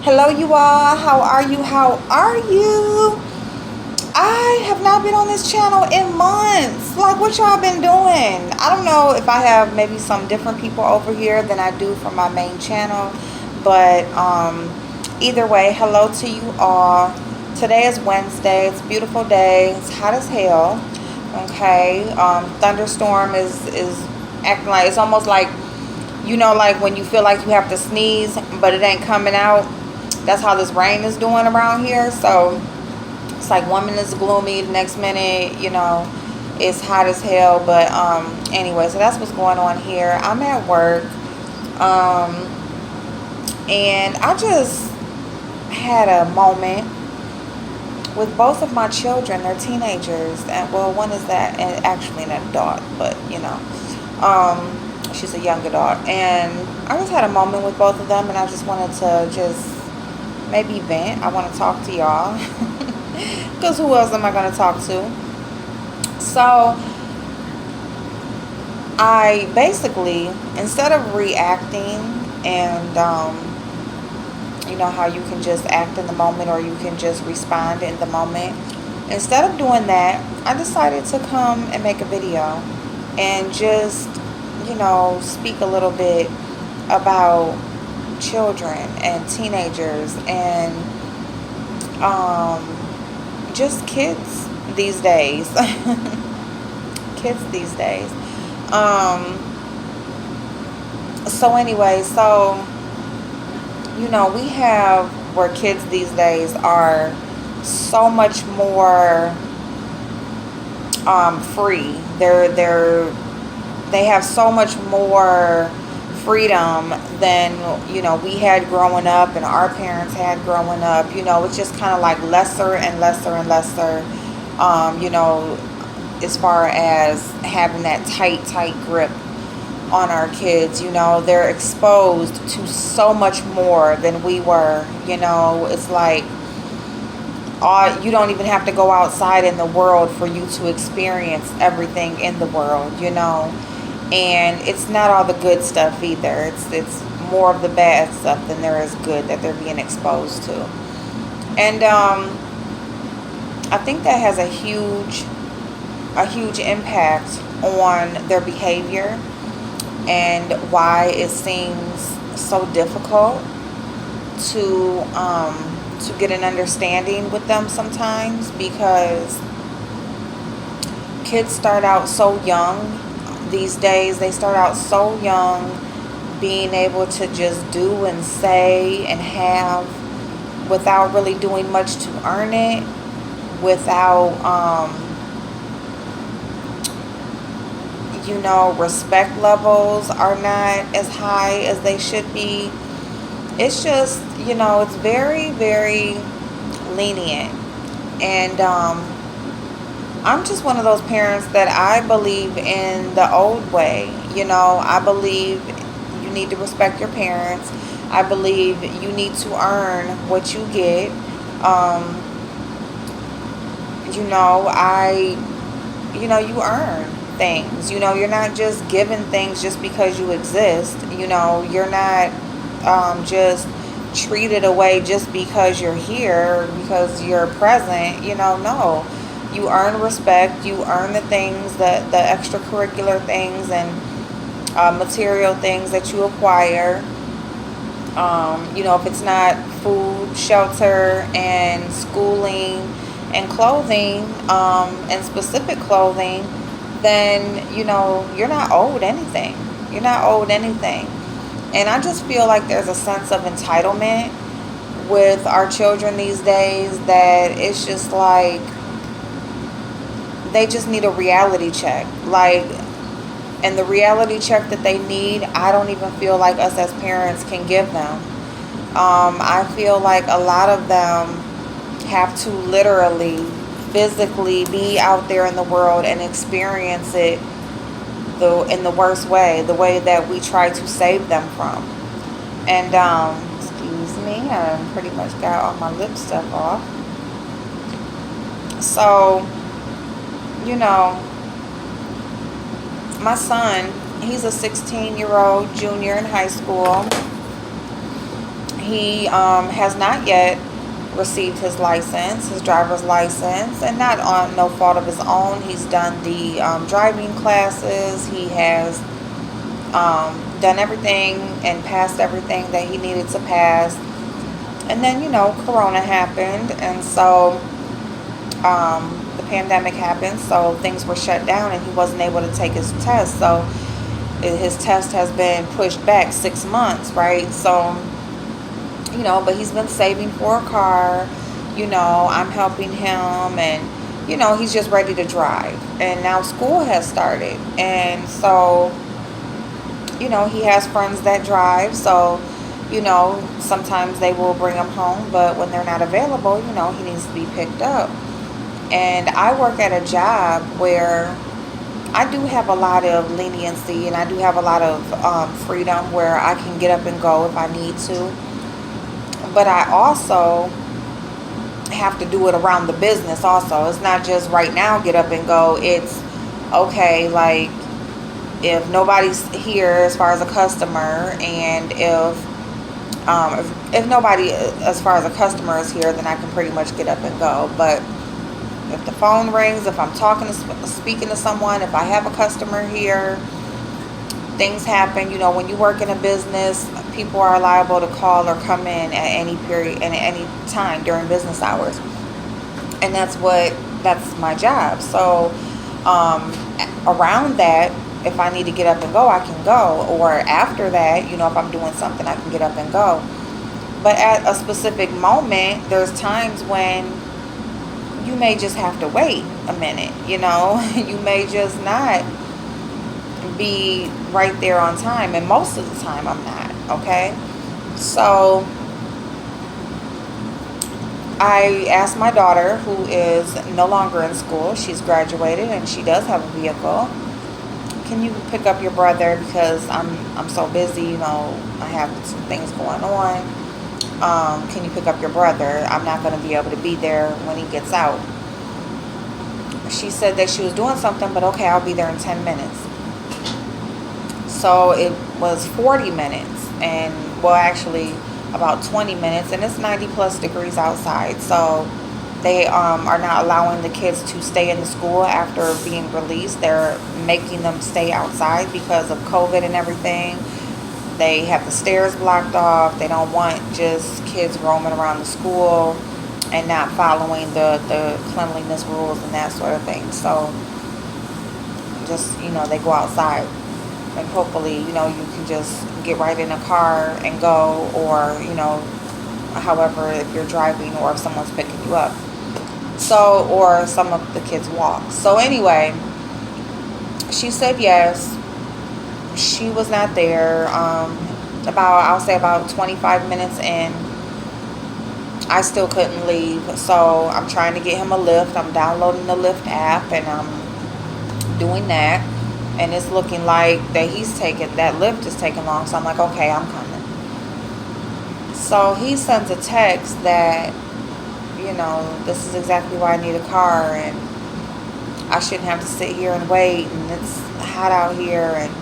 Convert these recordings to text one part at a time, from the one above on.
Hello, you all. How are you? How are you? I have not been on this channel in months. Like, what y'all been doing? I don't know if I have maybe some different people over here than I do from my main channel. But either way, hello to you all. Today is Wednesday. It's a beautiful day. It's hot as hell. Okay. Thunderstorm is acting like it's almost like, like when you feel like you have to sneeze, but it ain't coming out. That's how this rain is doing around here. So it's like 1 minute is gloomy, the next minute, it's hot as hell. But anyway, so that's what's going on here. I'm at work, and I just had a moment with both of my children. They're teenagers, and well, one is that, and actually an adult, but she's a young adult. And I just had a moment with both of them, and I just wanted to just maybe vent. I want to talk to y'all. Because who else am I going to talk to? So I basically, instead of reacting and how you can just act in the moment, or you can just respond in the moment, instead of doing that, I decided to come and make a video and just speak a little bit about children and teenagers and just kids these days. Kids these days. So anyway, we have where kids these days are so much more free. They have so much more freedom than we had growing up, and our parents had growing up. It's just kind of like lesser and lesser and lesser, as far as having that tight grip on our kids. They're exposed to so much more than we were. It's like you don't even have to go outside in the world for you to experience everything in the world. And it's not all the good stuff either. It's more of the bad stuff than there is good that they're being exposed to. And I think that has a huge impact on their behavior, and why it seems so difficult to get an understanding with them sometimes, because kids start out so young. These days, they start out so young, being able to just do and say and have without really doing much to earn it, without, respect levels are not as high as they should be. It's just, it's very, very lenient. And, I'm just one of those parents that I believe in the old way. I believe you need to respect your parents. I believe you need to earn what you get. You earn things. You're not just given things just because you exist. You're not just treated away just because you're here, because you're present. No. You earn respect. You earn the things, the extracurricular things and material things that you acquire. If it's not food, shelter, and schooling, and clothing, and specific clothing, then, you're not owed anything. You're not owed anything. And I just feel like there's a sense of entitlement with our children these days, that it's just like, they just need a reality check. And the reality check that they need, I don't even feel like us as parents can give them. I feel like a lot of them have to literally, physically be out there in the world and experience it in the worst way, the way that we try to save them from. And, excuse me, I pretty much got all my lip stuff off. So, my son, he's a 16-year-old junior in high school. He has not yet received his license, his driver's license, and not on no fault of his own. He's done the driving classes. He has done everything and passed everything that he needed to pass. And then, Corona happened, and so the pandemic happened, so things were shut down, and he wasn't able to take his test. So his test has been pushed back 6 months, right? So, but he's been saving for a car. I'm helping him, and he's just ready to drive. And now school has started, and so he has friends that drive. So sometimes they will bring him home, but when they're not available, he needs to be picked up. And I work at a job where I do have a lot of leniency, and I do have a lot of freedom where I can get up and go if I need to. But I also have to do it around the business also. It's not just right now get up and go. It's okay, like if nobody's here as far as a customer, and if nobody as far as a customer is here, then I can pretty much get up and go. But if the phone rings, if I'm speaking to someone, if I have a customer here, things happen. When you work in a business, people are liable to call or come in at any period and at any time during business hours. And that's my job. So around that, if I need to get up and go, I can go. Or after that, if I'm doing something, I can get up and go. But at a specific moment, there's times when you may just have to wait a minute, you may just not be right there on time, and most of the time I'm not, okay? So I asked my daughter, who is no longer in school, she's graduated and she does have a vehicle, can you pick up your brother, because I'm so busy, I have some things going on. Can you pick up your brother? I'm not going to be able to be there when he gets out. She said that she was doing something, but okay, I'll be there in 10 minutes. So it was 40 minutes, and actually about 20 minutes, and it's 90 plus degrees outside. So they are not allowing the kids to stay in the school after being released. They're making them stay outside because of COVID and everything. They have the stairs blocked off. They don't want just kids roaming around the school and not following the cleanliness rules and that sort of thing. So just, they go outside, and hopefully, you can just get right in a car and go, or, however, if you're driving or if someone's picking you up. So, or some of the kids walk. So anyway, she said yes. She was not there. I'll say about 25 minutes in, I still couldn't leave. So I'm trying to get him a lift. I'm downloading the Lyft app, and I'm doing that. And it's looking like that lift is taking long. So I'm like, okay, I'm coming. So he sends a text that, this is exactly why I need a car, and I shouldn't have to sit here and wait, and it's hot out here. And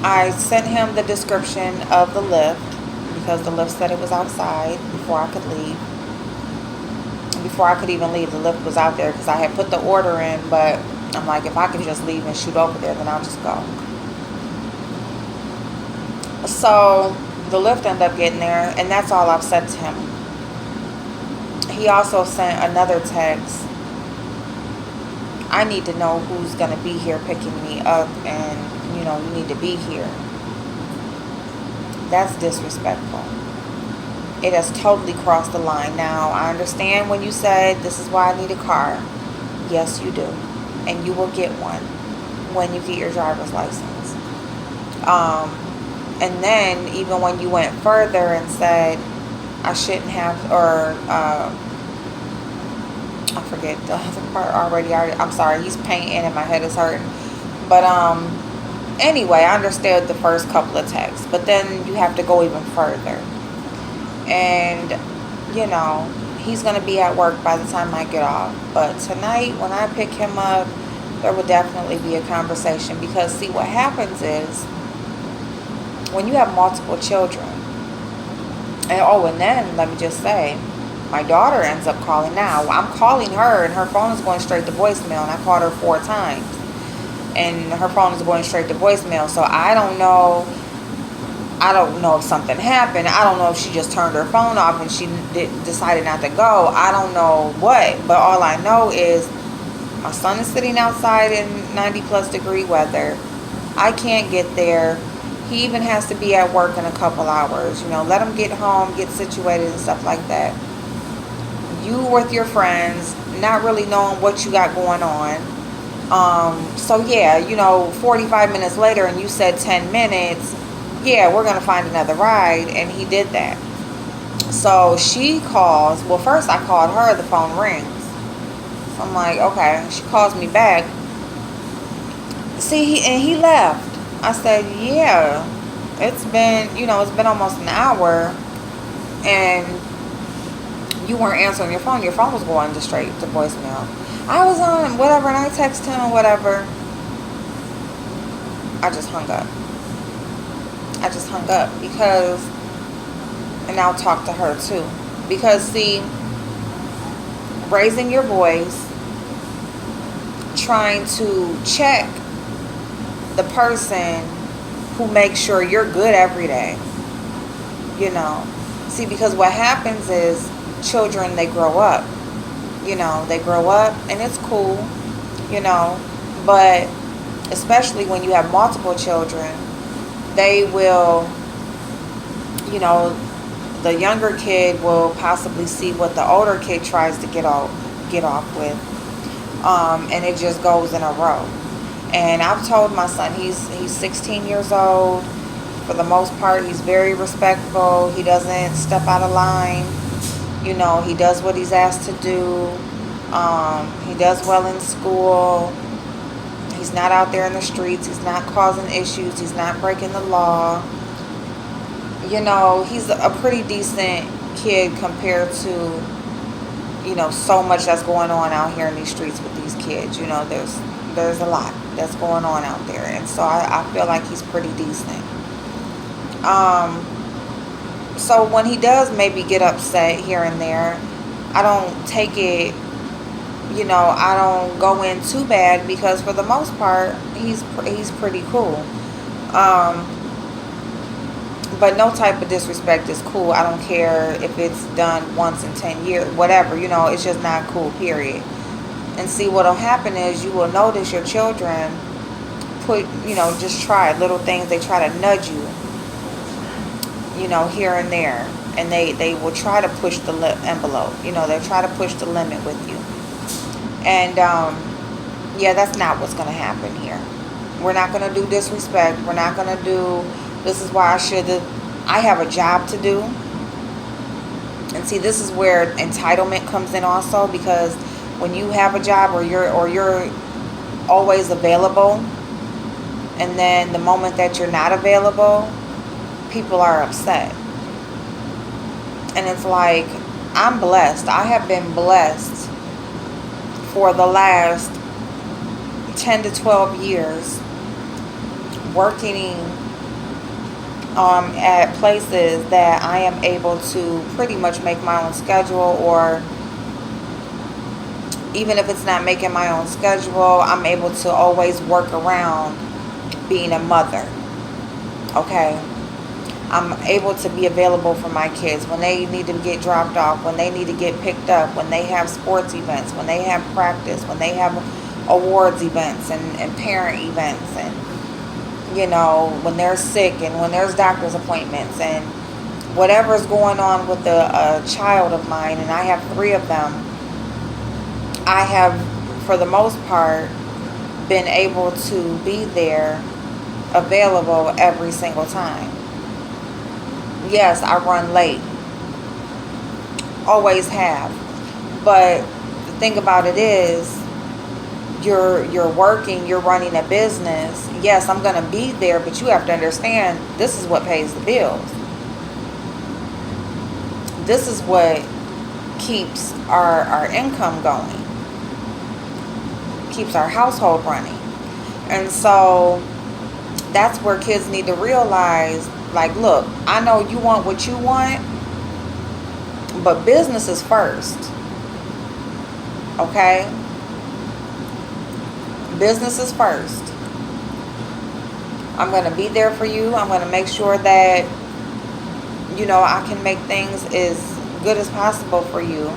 I sent him the description of the lift, because the lift said it was outside before I could leave. Before I could even leave, the lift was out there, because I had put the order in, but I'm like, if I could just leave and shoot over there, then I'll just go. So the lift ended up getting there, and that's all I've said to him. He also sent another text. I need to know who's going to be here picking me up, and you need to be here. That's disrespectful. It has totally crossed the line. Now, I understand when you said, this is why I need a car. Yes, you do. And you will get one when you get your driver's license. And then, even when you went further and said, I shouldn't have, or, I forget the other part already. I'm sorry, he's painting and my head is hurting. But, anyway, I understood the first couple of texts, but then you have to go even further. And, he's going to be at work by the time I get off. But tonight, when I pick him up, there will definitely be a conversation. Because, see, what happens is, when you have multiple children, and then let me just say, my daughter ends up calling now. I'm calling her, and her phone is going straight to voicemail, and I called her 4 times, and her phone is going straight to voicemail. So I don't know. I don't know if something happened. I don't know if she just turned her phone off and she decided not to go. I don't know what. But all I know is my son is sitting outside in 90 plus degree weather. I can't get there. He even has to be at work in a couple hours. Let him get home, get situated and stuff like that. You with your friends, not really knowing what you got going on. So yeah, 45 minutes later and you said 10 minutes. Yeah, we're going to find another ride. And he did that. So she calls. Well, first I called her. The phone rings. So I'm like, okay. She calls me back. See, he left. I said, yeah. It's been almost an hour. And you weren't answering your phone. Your phone was going just straight to voicemail. I was on whatever and I texted him or whatever. I just hung up. Because, and I'll talk to her too. Because see, raising your voice, trying to check the person who makes sure you're good every day. See, because what happens is children, they grow up. They grow up and it's cool, but especially when you have multiple children, they will, the younger kid will possibly see what the older kid tries to get off with, and it just goes in a row. And I've told my son, he's 16 years old. For the most part, he's very respectful. He doesn't step out of line. He does what he's asked to do. He does well in school. He's not out there in the streets. He's not causing issues. He's not breaking the law. He's a pretty decent kid compared to, so much that's going on out here in these streets with these kids. There's a lot that's going on out there. And so I feel like he's pretty decent. So when he does maybe get upset here and there, I don't take it, I don't go in too bad because for the most part, he's pretty cool. But no type of disrespect is cool. I don't care if it's done once in 10 years, whatever, it's just not cool, period. And see, what'll happen is you will notice your children just try little things. They try to nudge you, here and there. And they will try to push the envelope. They'll try to push the limit with you. And, yeah, that's not what's going to happen here. We're not going to do disrespect. We're not going to do, this is why I have a job to do. And see, this is where entitlement comes in also, because when you have a job or you're always available, and then the moment that you're not available, people are upset. And it's like, I'm blessed. I have been blessed for the last 10 to 12 years working at places that I am able to pretty much make my own schedule, or even if it's not making my own schedule, I'm able to always work around being a mother. Okay? I'm able to be available for my kids when they need to get dropped off, when they need to get picked up, when they have sports events, when they have practice, when they have awards events and parent events, and when they're sick and when there's doctor's appointments and whatever's going on with a child of mine, and I have 3 of them, I have, for the most part, been able to be there, available every single time. Yes, I run late. Always have. But the thing about it is, you're working, you're running a business. Yes, I'm going to be there, but you have to understand, this is what pays the bills. This is what keeps our income going. Keeps our household running. And so that's where kids need to realize Like, look, I know you want what you want, but business is first. Okay? Business is first. I'm going to be there for you. I'm going to make sure that, I can make things as good as possible for you.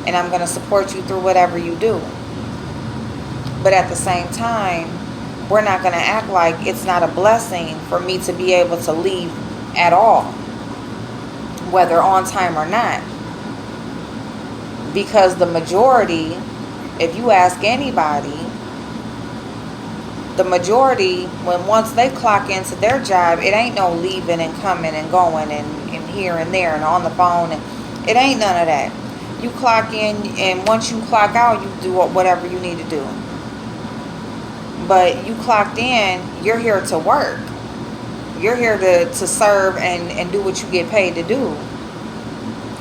And I'm going to support you through whatever you do. But at the same time, we're not going to act like it's not a blessing for me to be able to leave at all, whether on time or not. Because the majority, if you ask anybody, the majority, once they clock into their job, it ain't no leaving and coming and going and here and there and on the phone. And it ain't none of that. You clock in, and once you clock out, you do whatever you need to do. But you clocked in, you're here to work. You're here to serve and do what you get paid to do.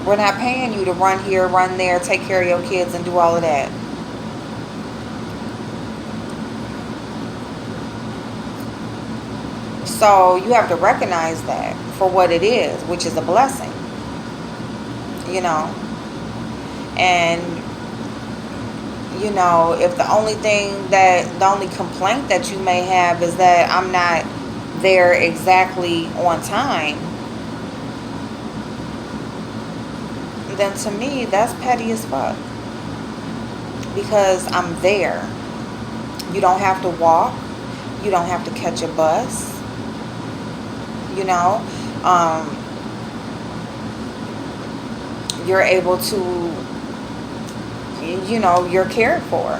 We're not paying you to run here, run there, take care of your kids, and do all of that. So you have to recognize that for what it is, which is a blessing. And if the only complaint that you may have is that I'm not there exactly on time, then to me, that's petty as fuck. Because I'm there. You don't have to walk. You don't have to catch a bus. You're able to, you're cared for.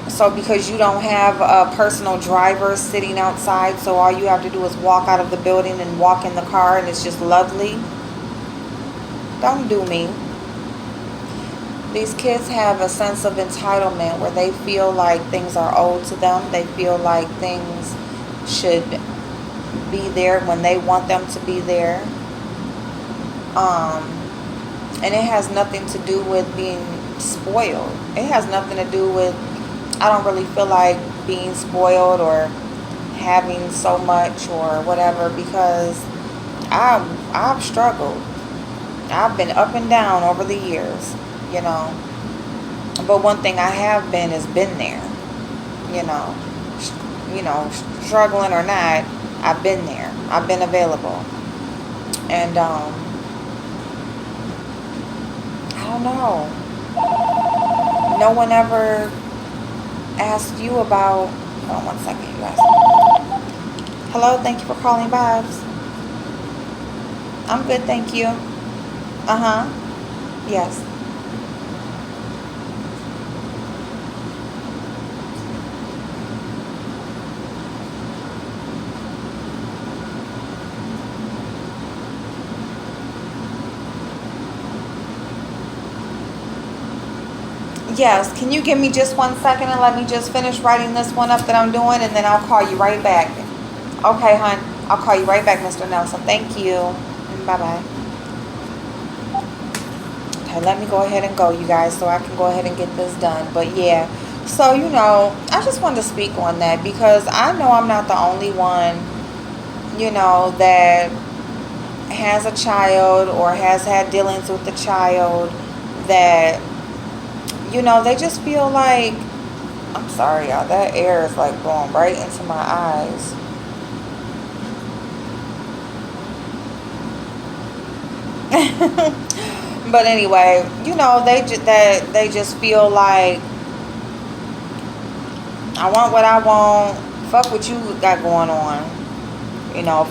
So because you don't have a personal driver sitting outside, so all you have to do is walk out of the building and walk in the car and it's just lovely. Don't do me. These kids have a sense of entitlement where they feel like things are owed to them. They feel like things should be there when they want them to be there. And it has nothing to do with being spoiled. It has nothing to do with, I don't really feel like being spoiled or having so much or whatever, because I've struggled. I've been up and down over the years, But one thing I have been is been there, struggling or not, I've been there. I've been available. And I don't know. No one ever asked you about, hold on one second, you guys. Hello, thank you for calling Vibes. I'm good, thank you. Yes. Yes, can you give me just 1 second and let me just finish writing this one up that I'm doing, and then I'll call you right back. Okay, hon. I'll call you right back, Mr. Nelson. Thank you. Bye-bye. Okay, let me go ahead and go, you guys, so I can go ahead and get this done. But yeah, so, I just wanted to speak on that because I know I'm not the only one, that has a child or has had dealings with the child that, they just feel like, I'm sorry, y'all, that air is like going right into my eyes. But anyway, they just feel like, I want what I want. Fuck what you got going on.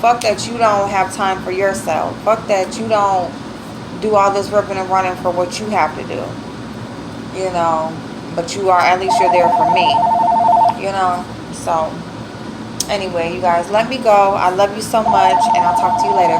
Fuck that you don't have time for yourself. Fuck that you don't do all this ripping and running for what you have to do. But at least you're there for me. So anyway, you guys, let me go. I love you so much, and I'll talk to you later.